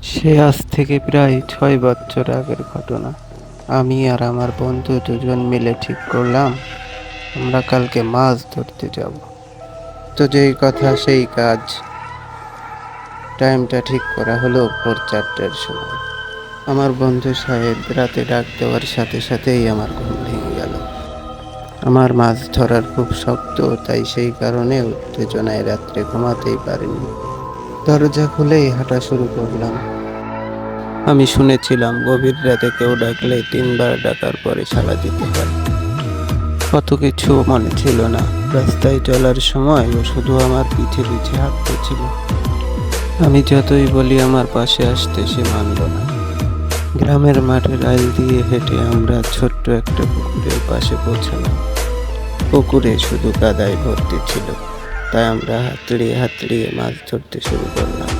সে আজ থেকে প্রায় ৬ বছর আগের ঘটনা। আমি আর আমার বন্ধু দুজন মিলে ঠিক করলাম আমরা কালকে মাছ ধরতে যাব। তো যেই কথা সেই কাজ। টাইমটা ঠিক করা হলো ভোর ৪টার সময়। আমার বন্ধু সাহেব রাতে ডাক দেওয়ার সাথে সাথেই আমার ঘুম ভেঙে গেল। আমার মাছ ধরার খুব শক্ত, তাই সেই কারণে উত্তেজনায় রাত্রে ঘুমাতেই পারিনি। দরজা খুলেই হাঁটা শুরু করলাম। আমি শুনেছিলাম গভীর রাতে কেউ ডাকলে ৩ বার ডাকার পরে সাড়া দিতে হয়। কত কিছু মনে ছিল না। রাস্তায় চলার সময় ও শুধু আমার পিছে পিছে হাঁটতেছিল। আমি যতই বলি আমার পাশে আসতে, সে মানল না। গ্রামের মাঠের আইল দিয়ে হেঁটে আমরা ছোট্ট একটা পুকুরের পাশে পৌঁছালাম। পুকুরে শুধু কাদায় ভর্তি ছিল, তাই আমরা হাতড়িয়ে হাতড়িয়ে মাছ ধরতে শুরু করলাম।